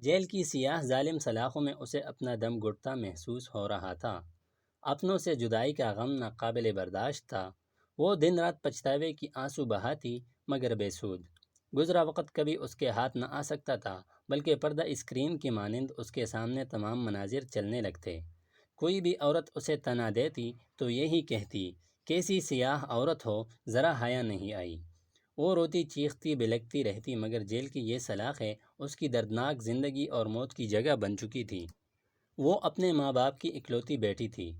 Jail کی سیاہ ظالم سلاخوں میں اسے اپنا دم گھٹتا محسوس ہو رہا تھا۔ اپنوں سے جدائی کا غم ناقابل برداشت تھا۔ وہ دن رات پچھتاوے کی آنسو بہاتی مگر بے سود۔ گزرا وقت کبھی اس کے ہاتھ نہ آ سکتا تھا، بلکہ پردہ اسکرین کی مانند اس کے سامنے تمام مناظر چلنے لگتے۔ کوئی بھی عورت اسے طعنہ دیتی تو یہی کہتی، کیسی سیاہ عورت ہو، ذرا حیا نہیں آئی۔ وہ روتی چیختی بلکتی رہتی، مگر جیل کی یہ سلاخیں اس کی دردناک زندگی اور موت کی جگہ بن چکی تھی۔ وہ اپنے ماں باپ کی اکلوتی بیٹی تھی۔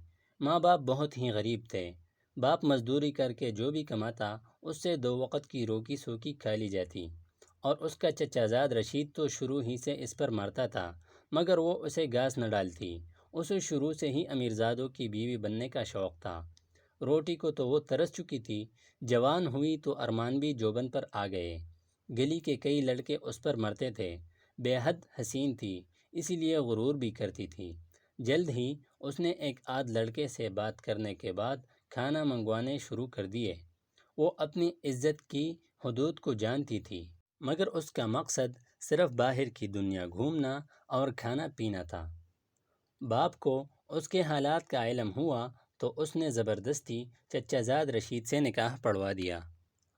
ماں باپ بہت ہی غریب تھے۔ باپ مزدوری کر کے جو بھی کماتا اس سے 2 وقت کی روکی سوکی کھا لی جاتی، اور اس کا چچا زاد رشید تو شروع ہی سے اس پر مرتا تھا، مگر وہ اسے گھاس نہ ڈالتی۔ اسے شروع سے ہی امیرزادوں کی بیوی بننے کا شوق تھا۔ روٹی کو تو وہ ترس چکی تھی، جوان ہوئی تو ارمان بھی جوبن پر آ گئے۔ گلی کے کئی لڑکے اس پر مرتے تھے۔ بے حد حسین تھی، اسی لیے غرور بھی کرتی تھی۔ جلد ہی اس نے ایک آدھ لڑکے سے بات کرنے کے بعد کھانا منگوانے شروع کر دیے۔ وہ اپنی عزت کی حدود کو جانتی تھی، مگر اس کا مقصد صرف باہر کی دنیا گھومنا اور کھانا پینا تھا۔ باپ کو اس کے حالات کا علم ہوا تو اس نے زبردستی چچا زاد رشید سے نکاح پڑھوا دیا۔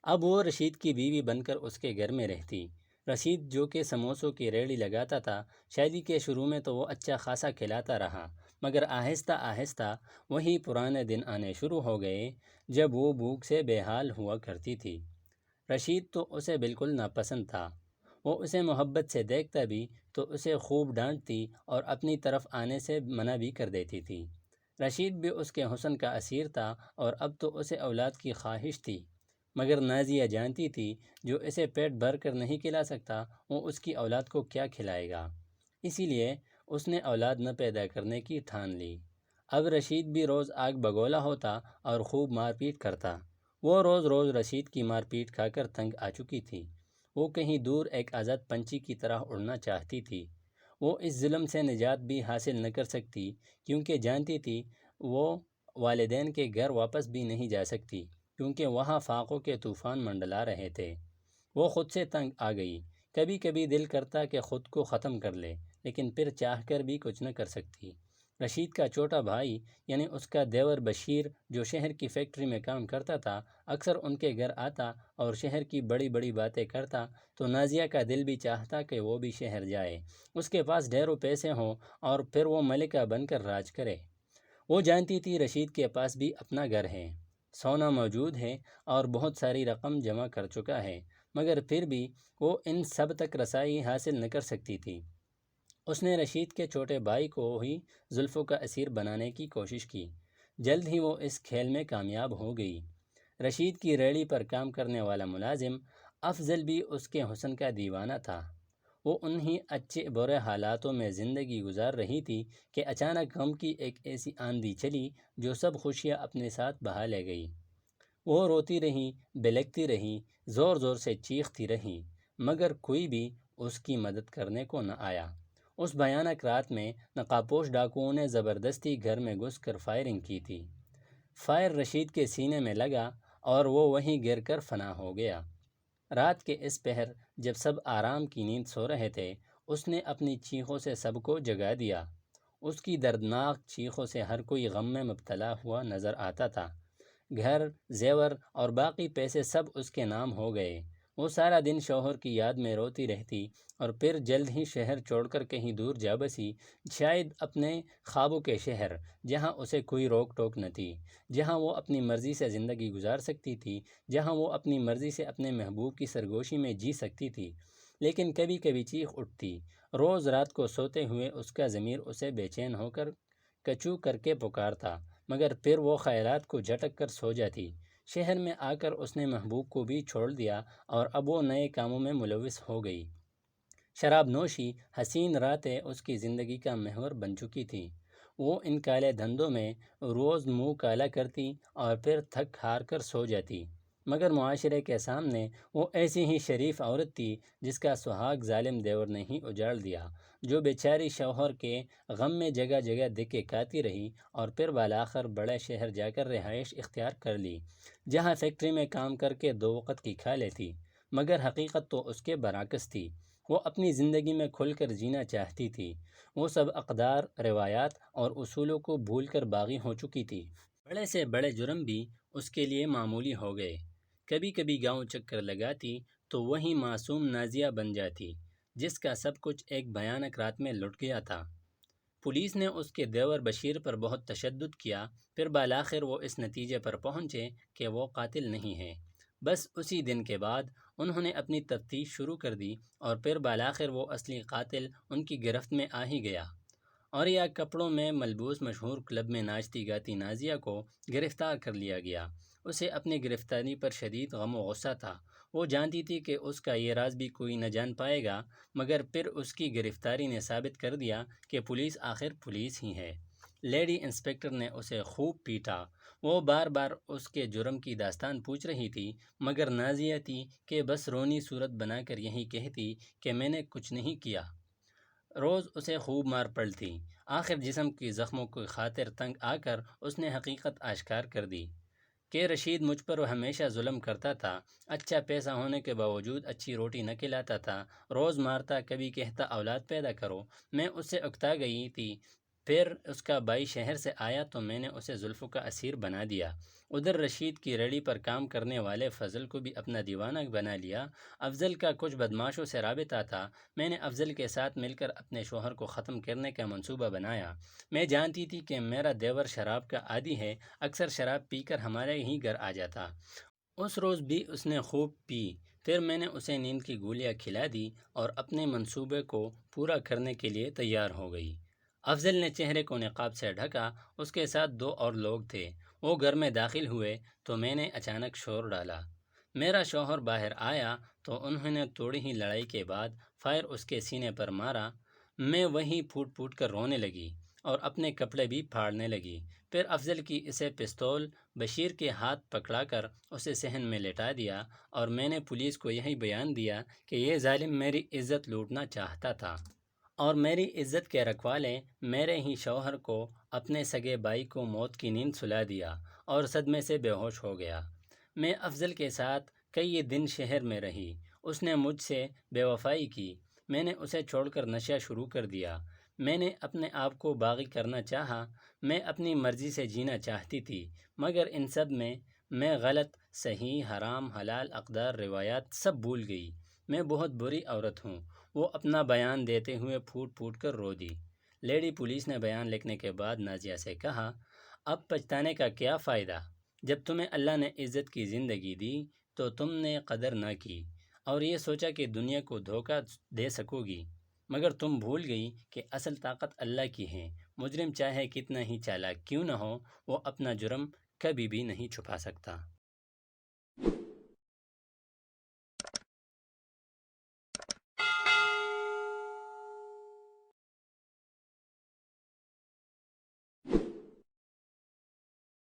اب وہ رشید کی بیوی بن کر اس کے گھر میں رہتی۔ رشید جو کہ سموسوں کی ریہڑی لگاتا تھا، شادی کے شروع میں تو وہ اچھا خاصا کھلاتا رہا، مگر آہستہ آہستہ وہی پرانے دن آنے شروع ہو گئے جب وہ بھوک سے بے حال ہوا کرتی تھی۔ رشید تو اسے بالکل ناپسند تھا۔ وہ اسے محبت سے دیکھتا بھی تو اسے خوب ڈانٹتی اور اپنی طرف آنے سے منع بھی کر دیتی تھی۔ رشید بھی اس کے حسن کا اسیر تھا اور اب تو اسے اولاد کی خواہش تھی، مگر نازیہ جانتی تھی جو اسے پیٹ بھر کر نہیں کھلا سکتا وہ اس کی اولاد کو کیا کھلائے گا، اسی لیے اس نے اولاد نہ پیدا کرنے کی ٹھان لی۔ اب رشید بھی روز آگ بگولا ہوتا اور خوب مار پیٹ کرتا۔ وہ روز روز رشید کی مار پیٹ کھا کر تنگ آ چکی تھی۔ وہ کہیں دور ایک آزاد پنچھی کی طرح اڑنا چاہتی تھی۔ وہ اس ظلم سے نجات بھی حاصل نہ کر سکتی، کیونکہ جانتی تھی وہ والدین کے گھر واپس بھی نہیں جا سکتی، کیونکہ وہاں فاقوں کے طوفان منڈلا رہے تھے۔ وہ خود سے تنگ آ گئی۔ کبھی کبھی دل کرتا کہ خود کو ختم کر لے، لیکن پھر چاہ کر بھی کچھ نہ کر سکتی۔ رشید کا چھوٹا بھائی یعنی اس کا دیور بشیر، جو شہر کی فیکٹری میں کام کرتا تھا، اکثر ان کے گھر آتا اور شہر کی بڑی بڑی باتیں کرتا تو نازیہ کا دل بھی چاہتا کہ وہ بھی شہر جائے، اس کے پاس ڈھیروں پیسے ہوں اور پھر وہ ملکہ بن کر راج کرے۔ وہ جانتی تھی رشید کے پاس بھی اپنا گھر ہے، سونا موجود ہے اور بہت ساری رقم جمع کر چکا ہے، مگر پھر بھی وہ ان سب تک رسائی حاصل نہ کر سکتی تھی۔ اس نے رشید کے چھوٹے بھائی کو ہی زلفوں کا اسیر بنانے کی کوشش کی۔ جلد ہی وہ اس کھیل میں کامیاب ہو گئی۔ رشید کی ریہڑی پر کام کرنے والا ملازم افضل بھی اس کے حسن کا دیوانہ تھا۔ وہ انہی اچھے برے حالاتوں میں زندگی گزار رہی تھی کہ اچانک غم کی ایک ایسی آندھی چلی جو سب خوشیاں اپنے ساتھ بہا لے گئی۔ وہ روتی رہی، بلکتی رہی، زور زور سے چیختی رہی، مگر کوئی بھی اس کی مدد کرنے کو نہ آیا۔ اس بھیانک رات میں نقابپوش ڈاکوؤں نے زبردستی گھر میں گھس کر فائرنگ کی تھی۔ فائر رشید کے سینے میں لگا اور وہ وہیں گر کر فنا ہو گیا۔ رات کے اس پہر جب سب آرام کی نیند سو رہے تھے، اس نے اپنی چیخوں سے سب کو جگا دیا۔ اس کی دردناک چیخوں سے ہر کوئی غم میں مبتلا ہوا نظر آتا تھا۔ گھر، زیور اور باقی پیسے سب اس کے نام ہو گئے۔ وہ سارا دن شوہر کی یاد میں روتی رہتی اور پھر جلد ہی شہر چھوڑ کر کہیں دور جا بسی، شاید اپنے خوابوں کے شہر، جہاں اسے کوئی روک ٹوک نہ تھی، جہاں وہ اپنی مرضی سے زندگی گزار سکتی تھی، جہاں وہ اپنی مرضی سے اپنے محبوب کی سرگوشی میں جی سکتی تھی۔ لیکن کبھی کبھی چیخ اٹھتی۔ روز رات کو سوتے ہوئے اس کا ضمیر اسے بے چین ہو کر کچو کر کے پکارتا، مگر پھر وہ خیالات کو جھٹک کر سو جاتی۔ شہر میں آ کر اس نے محبوب کو بھی چھوڑ دیا اور اب وہ نئے کاموں میں ملوث ہو گئی۔ شراب نوشی، حسین راتیں اس کی زندگی کا محور بن چکی تھیں۔ وہ ان کالے دھندوں میں روز منہ کالا کرتی اور پھر تھک ہار کر سو جاتی، مگر معاشرے کے سامنے وہ ایسی ہی شریف عورت تھی جس کا سہاگ ظالم دیور نے ہی اجاڑ دیا، جو بیچاری شوہر کے غم میں جگہ جگہ دھکے کھاتی رہی اور پھر بالآخر بڑے شہر جا کر رہائش اختیار کر لی، جہاں فیکٹری میں کام کر کے 2 وقت کی کھا لیتی، مگر حقیقت تو اس کے برعکس تھی۔ وہ اپنی زندگی میں کھل کر جینا چاہتی تھی۔ وہ سب اقدار، روایات اور اصولوں کو بھول کر باغی ہو چکی تھی۔ بڑے سے بڑے جرم بھی اس کے لیے معمولی ہو گئے۔ کبھی کبھی گاؤں چکر لگاتی تو وہی معصوم نازیہ بن جاتی، جس کا سب کچھ ایک بھیانک رات میں لٹ گیا تھا۔ پولیس نے اس کے دیور بشیر پر بہت تشدد کیا، پھر بالآخر وہ اس نتیجے پر پہنچے کہ وہ قاتل نہیں ہے۔ بس اسی دن کے بعد انہوں نے اپنی تفتیش شروع کر دی اور پھر بالآخر وہ اصلی قاتل ان کی گرفت میں آ ہی گیا۔ اور یا کپڑوں میں ملبوس مشہور کلب میں ناچتی گاتی نازیہ کو گرفتار کر لیا گیا۔ اسے اپنی گرفتاری پر شدید غم و غصہ تھا۔ وہ جانتی تھی کہ اس کا یہ راز بھی کوئی نہ جان پائے گا، مگر پھر اس کی گرفتاری نے ثابت کر دیا کہ پولیس آخر پولیس ہی ہے۔ لیڈی انسپکٹر نے اسے خوب پیٹا۔ وہ بار بار اس کے جرم کی داستان پوچھ رہی تھی، مگر نازیہ تھی کہ بس رونی صورت بنا کر یہی کہتی کہ میں نے کچھ نہیں کیا۔ روز اسے خوب مار پڑتی۔ آخر جسم کی زخموں کی خاطر تنگ آ کر اس نے حقیقت آشکار کر دی کہ رشید مجھ پر ہمیشہ ظلم کرتا تھا۔ اچھا پیسہ ہونے کے باوجود اچھی روٹی نہ کھلاتا تھا، روز مارتا، کبھی کہتا اولاد پیدا کرو۔ میں اس سے اکتا گئی تھی۔ پھر اس کا بھائی شہر سے آیا تو میں نے اسے زلفوں کا اسیر بنا دیا۔ ادھر رشید کی ریڑھی پر کام کرنے والے فضل کو بھی اپنا دیوانہ بنا لیا۔ افضل کا کچھ بدماشوں سے رابطہ تھا۔ میں نے افضل کے ساتھ مل کر اپنے شوہر کو ختم کرنے کا منصوبہ بنایا۔ میں جانتی تھی کہ میرا دیور شراب کا عادی ہے، اکثر شراب پی کر ہمارے ہی گھر آ جاتا۔ اس روز بھی اس نے خوب پی۔ پھر میں نے اسے نیند کی گولیاں کھلا دی اور اپنے منصوبے کو پورا کرنے کے لیے تیار ہو گئی۔ افضل نے چہرے کو نقاب سے ڈھکا۔ اس کے ساتھ دو اور لوگ تھے۔ وہ گھر میں داخل ہوئے تو میں نے اچانک شور ڈالا۔ میرا شوہر باہر آیا تو انہوں نے تھوڑی ہی لڑائی کے بعد فائر اس کے سینے پر مارا۔ میں وہیں پھوٹ پھوٹ کر رونے لگی اور اپنے کپڑے بھی پھاڑنے لگی۔ پھر افضل کی اسے پستول بشیر کے ہاتھ پکڑا کر اسے صحن میں لٹا دیا اور میں نے پولیس کو یہی بیان دیا کہ یہ ظالم میری عزت لوٹنا چاہتا تھا اور میری عزت کے رکھوالے میرے ہی شوہر کو، اپنے سگے بھائی کو موت کی نیند سلا دیا اور صدمے سے بے ہوش ہو گیا۔ میں افضل کے ساتھ کئی دن شہر میں رہی۔ اس نے مجھ سے بے وفائی کی۔ میں نے اسے چھوڑ کر نشہ شروع کر دیا۔ میں نے اپنے آپ کو باغی کرنا چاہا۔ میں اپنی مرضی سے جینا چاہتی تھی، مگر ان سب میں غلط، صحیح، حرام، حلال، اقدار، روایات سب بھول گئی۔ میں بہت بری عورت ہوں۔ وہ اپنا بیان دیتے ہوئے پھوٹ پھوٹ کر رو دی۔ لیڈی پولیس نے بیان لکھنے کے بعد نازیہ سے کہا، اب پچھتانے کا کیا فائدہ؟ جب تمہیں اللہ نے عزت کی زندگی دی تو تم نے قدر نہ کی اور یہ سوچا کہ دنیا کو دھوکہ دے سکو گی، مگر تم بھول گئی کہ اصل طاقت اللہ کی ہے۔ مجرم چاہے کتنا ہی چالاک کیوں نہ ہو، وہ اپنا جرم کبھی بھی نہیں چھپا سکتا۔